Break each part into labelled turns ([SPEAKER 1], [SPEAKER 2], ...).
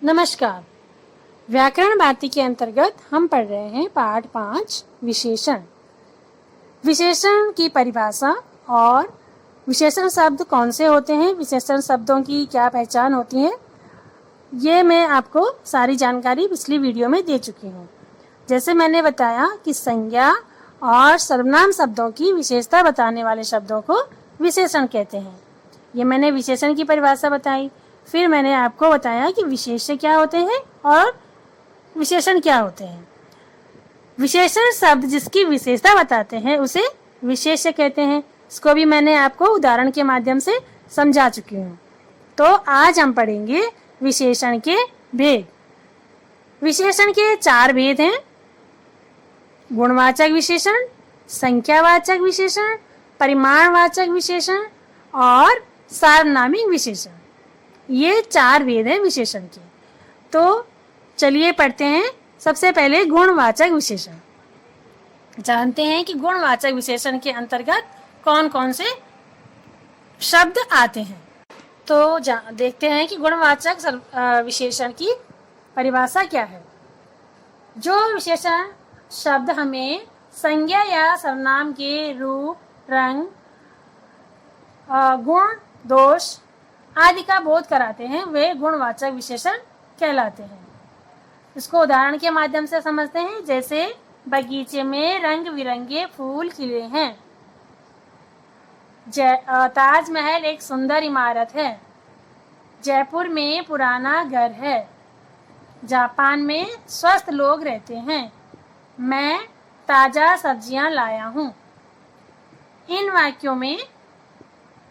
[SPEAKER 1] नमस्कार। व्याकरण भारती के अंतर्गत हम पढ़ रहे हैं पाठ 5 विशेषण। विशेषण की परिभाषा और विशेषण शब्द कौन से होते हैं, विशेषण शब्दों की क्या पहचान होती है, ये मैं आपको सारी जानकारी पिछली वीडियो में दे चुकी हूँ। जैसे मैंने बताया कि संज्ञा और सर्वनाम शब्दों की विशेषता बताने वाले शब्दों को विशेषण कहते हैं। ये मैंने विशेषण की परिभाषा बताई। फिर मैंने आपको बताया कि विशेष्य क्या होते हैं और विशेषण क्या होते हैं। विशेषण शब्द जिसकी विशेषता बताते हैं उसे विशेष्य कहते हैं। इसको भी मैंने आपको उदाहरण के माध्यम से समझा चुकी हूँ। तो आज हम पढ़ेंगे विशेषण के भेद। विशेषण के 4 भेद हैं: गुणवाचक विशेषण, संख्यावाचक विशेषण, परिमाणवाचक विशेषण और सार्वनामिक विशेषण। ये 4 भेद हैं विशेषण के। तो चलिए पढ़ते हैं। सबसे पहले गुणवाचक विशेषण। जानते हैं कि गुणवाचक विशेषण के अंतर्गत कौन कौन से शब्द आते हैं। तो देखते हैं कि गुणवाचक विशेषण की परिभाषा क्या है। जो विशेषण शब्द हमें संज्ञा या सर्वनाम के रूप, रंग, गुण, दोष आदि का बोध कराते हैं वे गुणवाचक विशेषण कहलाते हैं। इसको उदाहरण के माध्यम से समझते हैं। जैसे बगीचे में रंग बिरंगे फूल खिले हैं। ताजमहल एक सुंदर इमारत है। जयपुर में पुराना घर है। जापान में स्वस्थ लोग रहते हैं। मैं ताजा सब्जियां लाया हूँ। इन वाक्यों में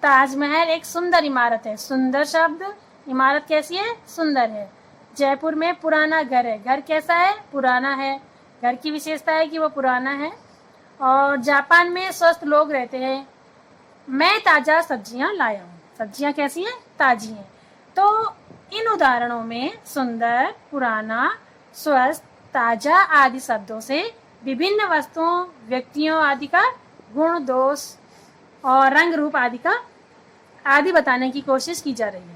[SPEAKER 1] ताजमहल एक सुंदर इमारत है। सुंदर शब्द, इमारत कैसी है? सुंदर है। जयपुर में पुराना घर है। घर कैसा है? पुराना है। घर की विशेषता है कि वो पुराना है। और जापान में स्वस्थ लोग रहते हैं। मैं ताजा सब्जियां लाया हूँ। सब्जियां कैसी हैं? ताजी हैं। तो इन उदाहरणों में सुंदर, पुराना, स्वस्थ, ताजा आदि शब्दों से विभिन्न वस्तुओं, व्यक्तियों आदि का गुण, दोष और रंग रूप आदि बताने की कोशिश की जा रही है।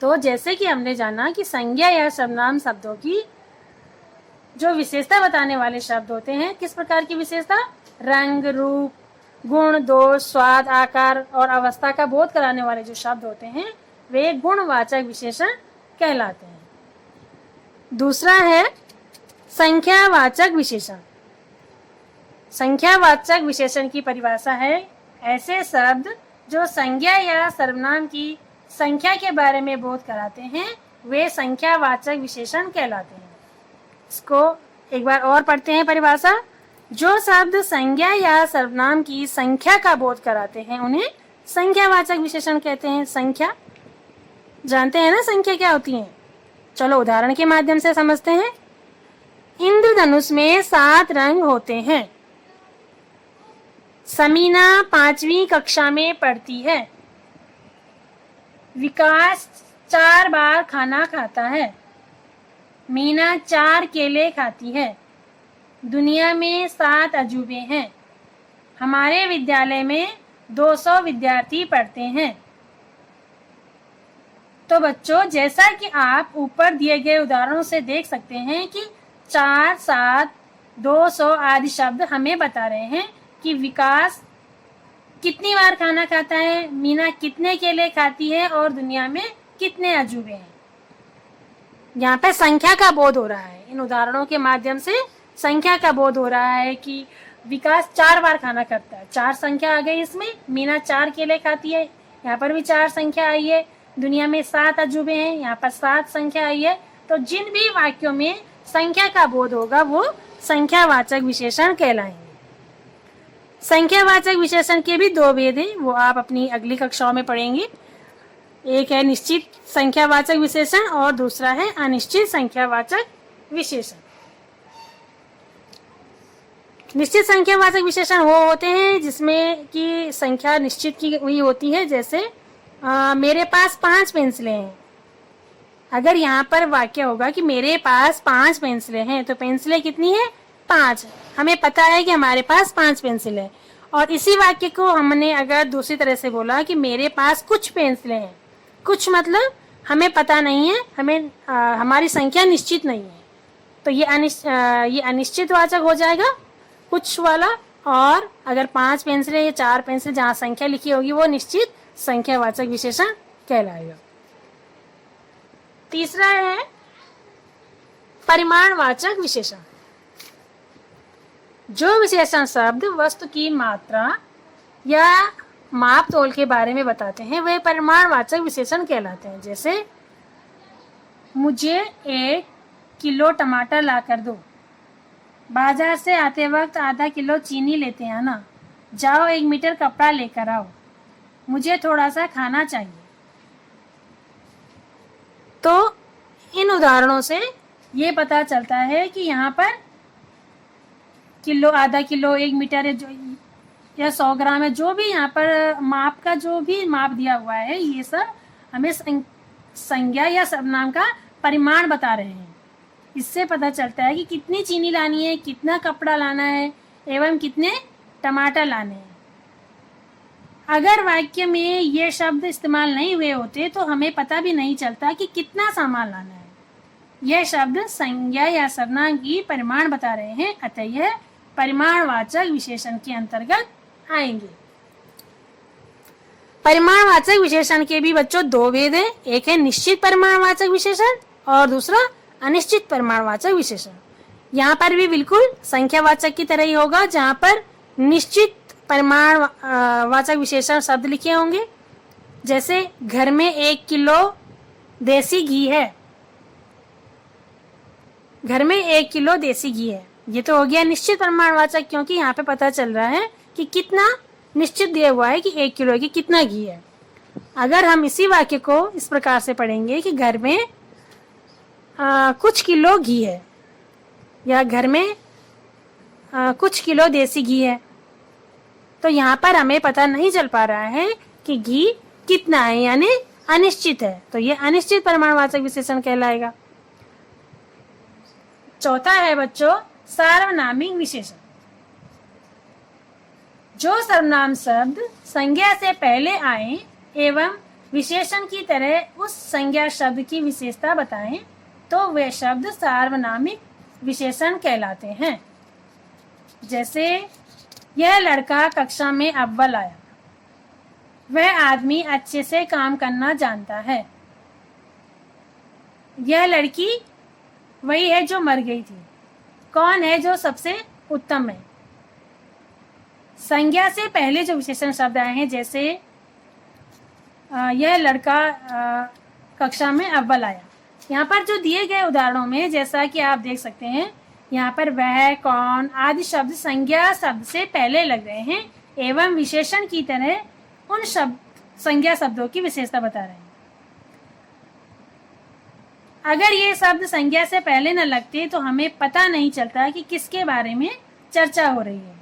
[SPEAKER 1] तो जैसे कि हमने जाना कि संज्ञा या सर्वनाम शब्दों की जो विशेषता बताने वाले शब्द होते हैं, किस प्रकार की विशेषता? रंग, रूप, गुण, दोष, स्वाद, आकार और अवस्था का बोध कराने वाले जो शब्द होते हैं वे गुणवाचक विशेषण कहलाते हैं। दूसरा है संख्यावाचक विशेषण। संख्यावाचक विशेषण की परिभाषा है ऐसे शब्द जो संज्ञा या सर्वनाम की संख्या के बारे में बोध कराते हैं वे संख्यावाचक विशेषण कहलाते हैं। इसको एक बार और पढ़ते हैं परिभाषा। जो शब्द संज्ञा या सर्वनाम की संख्या का बोध कराते हैं उन्हें संख्यावाचक विशेषण कहते हैं। संख्या जानते हैं ना, संख्या क्या होती है? चलो उदाहरण के माध्यम से समझते हैं। इंद्रधनुष में 7 रंग होते हैं। समीना 5वीं कक्षा में पढ़ती है। विकास 4 बार खाना खाता है। मीना 4 केले खाती है। दुनिया में 7 अजूबे हैं। हमारे विद्यालय में 200 विद्यार्थी पढ़ते हैं। तो बच्चों, जैसा कि आप ऊपर दिए गए उदाहरणों से देख सकते हैं कि 4, 7, 200 आदि शब्द हमें बता रहे हैं कि विकास कितनी बार खाना खाता है, मीना कितने केले खाती है और दुनिया में कितने अजूबे हैं। यहाँ पे संख्या का बोध हो रहा है। इन उदाहरणों के माध्यम से संख्या का बोध हो रहा है कि विकास 4 बार खाना खाता है। 4 संख्या आ गई इसमें। मीना 4 केले खाती है, यहाँ पर भी 4 संख्या आई है। दुनिया में 7 अजूबे हैं, यहाँ पर 7 संख्या आई है। तो जिन भी वाक्यों में संख्या का बोध होगा वो संख्यावाचक विशेषण कहलाएंगे। संख्यावाचक विशेषण के भी 2 भेद हैं, वो आप अपनी अगली कक्षाओं में पढ़ेंगे। एक है निश्चित संख्यावाचक विशेषण और दूसरा है अनिश्चित संख्यावाचक विशेषण। निश्चित संख्यावाचक विशेषण वो होते हैं जिसमें कि संख्या निश्चित की हुई होती है। जैसे मेरे पास 5 पेंसिलें हैं। अगर यहाँ पर वाक्य होगा कि मेरे पास 5 पेंसिलें हैं, तो पेंसिलें कितनी है? 5। हमें पता है कि हमारे पास 5 पेंसिल है। और इसी वाक्य को हमने अगर दूसरी तरह से बोला कि मेरे पास कुछ पेंसिलें हैं, कुछ मतलब हमें पता नहीं है, हमारी संख्या निश्चित नहीं है, तो ये अनिश्चितवाचक हो जाएगा कुछ वाला। और अगर 5 पेंसिल या 4 पेंसिल जहाँ संख्या लिखी होगी वो निश्चित संख्यावाचक विशेषण कहलाएगा। तीसरा है परिमाणवाचक विशेषण। जो विशेषण शब्द वस्तु की मात्रा या माप तोल के बारे में बताते हैं वे परिमाणवाचक विशेषण कहलाते हैं। जैसे मुझे 1 किलो टमाटर ला कर दो, बाजार से आते वक्त आधा किलो चीनी लेते आना, जाओ 1 मीटर कपड़ा लेकर आओ, मुझे थोड़ा सा खाना चाहिए। तो इन उदाहरणों से ये पता चलता है कि यहाँ पर किलो, आधा किलो, 1 मीटर या 100 ग्राम है, जो भी यहाँ पर माप का जो भी माप दिया हुआ है, ये सब हमें संज्ञा या सर्वनाम का परिमाण बता रहे हैं। इससे पता चलता है कि कितनी चीनी लानी है, कितना कपड़ा लाना है एवं कितने टमाटर लाने हैं। अगर वाक्य में ये शब्द इस्तेमाल नहीं हुए होते तो हमें पता भी नहीं चलता कि कितना सामान लाना है। यह शब्द संज्ञा या सर्वनाम की परिमाण बता रहे हैं, अतः यह परिमाणवाचक विशेषण के अंतर्गत आएंगे। परिमाणवाचक विशेषण के भी बच्चों 2 भेद हैं, एक है निश्चित परिमाणवाचक विशेषण और दूसरा अनिश्चित परिमाणवाचक विशेषण। यहाँ पर भी बिल्कुल संख्यावाचक की तरह ही होगा, जहाँ पर निश्चित परिमाणवाचक विशेषण शब्द लिखे होंगे। जैसे घर में 1 किलो देसी घी है, घर में 1 किलो देसी घी है, ये तो हो गया निश्चित परिमाणवाचक, क्योंकि यहाँ पे पता चल रहा है कि कितना निश्चित दिया हुआ है कि 1 किलो की कितना घी है। अगर हम इसी वाक्य को इस प्रकार से पढ़ेंगे कि घर में कुछ किलो घी है या घर में कुछ किलो देसी घी है, तो यहाँ पर हमें पता नहीं चल पा रहा है कि घी कितना है, यानी अनिश्चित है, तो ये अनिश्चित परिमाणवाचक विशेषण कहलाएगा। चौथा है बच्चों सार्वनामिक विशेषण। जो सर्वनाम शब्द संज्ञा से पहले आए एवं विशेषण की तरह उस संज्ञा शब्द की विशेषता बताएं तो वे शब्द सार्वनामिक विशेषण कहलाते हैं। जैसे यह लड़का कक्षा में अव्वल आया, वह आदमी अच्छे से काम करना जानता है, यह लड़की वही है जो मर गई थी, कौन है जो सबसे उत्तम है। संज्ञा से पहले जो विशेषण शब्द आए हैं, जैसे यह लड़का कक्षा में अव्वल आया, यहाँ पर जो दिए गए उदाहरणों में जैसा कि आप देख सकते हैं, यहाँ पर वह, कौन आदि शब्द संज्ञा शब्द से पहले लग रहे हैं एवं विशेषण की तरह उन संज्ञा शब्दों की विशेषता बता रहे हैं। अगर ये शब्द संज्ञा से पहले न लगते तो हमें पता नहीं चलता कि किसके बारे में चर्चा हो रही है।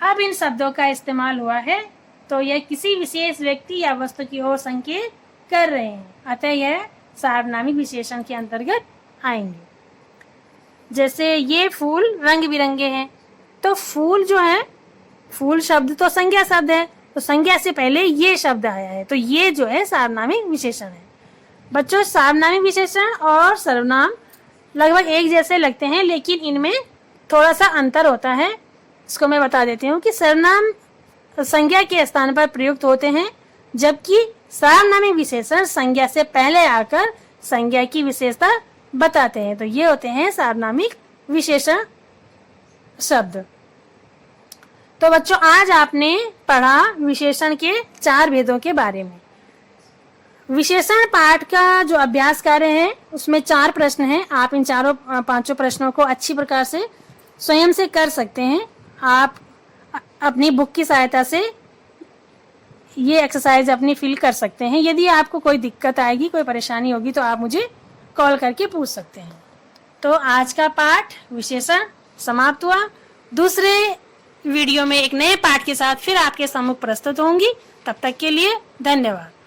[SPEAKER 1] अब इन शब्दों का इस्तेमाल हुआ है तो यह किसी विशेष व्यक्ति या वस्तु की ओर संकेत कर रहे हैं, अतः यह सार्वनामिक विशेषण के अंतर्गत आएंगे। जैसे ये फूल रंग बिरंगे हैं, तो फूल जो है, फूल शब्द तो संज्ञा शब्द है, तो संज्ञा से पहले ये शब्द आया है, तो ये जो है सार्वनामिक विशेषण है। बच्चों संज्ञा विशेषण और सर्वनाम लगभग एक जैसे लगते हैं, लेकिन इनमें थोड़ा सा अंतर होता है। इसको मैं बता देती हूँ कि सर्वनाम संज्ञा के स्थान पर प्रयुक्त होते हैं, जबकि सार्वनामिक विशेषण संज्ञा से पहले आकर संज्ञा की विशेषता बताते हैं। तो ये होते हैं सार्वनामिक विशेषण शब्द। तो बच्चों आज आपने पढ़ा विशेषण के 4 भेदों के बारे में। विशेषण पाठ का जो अभ्यास कार्य है उसमें 4 प्रश्न हैं। आप इन 5 प्रश्नों को अच्छी प्रकार से स्वयं से कर सकते हैं। आप अपनी बुक की सहायता से ये एक्सरसाइज अपनी फिल कर सकते हैं। यदि आपको कोई दिक्कत आएगी, कोई परेशानी होगी तो आप मुझे कॉल करके पूछ सकते हैं। तो आज का पाठ विशेषण समाप्त हुआ। दूसरे वीडियो में एक नए पाठ के साथ फिर आपके सम्मुख प्रस्तुत होंगी। तब तक के लिए धन्यवाद।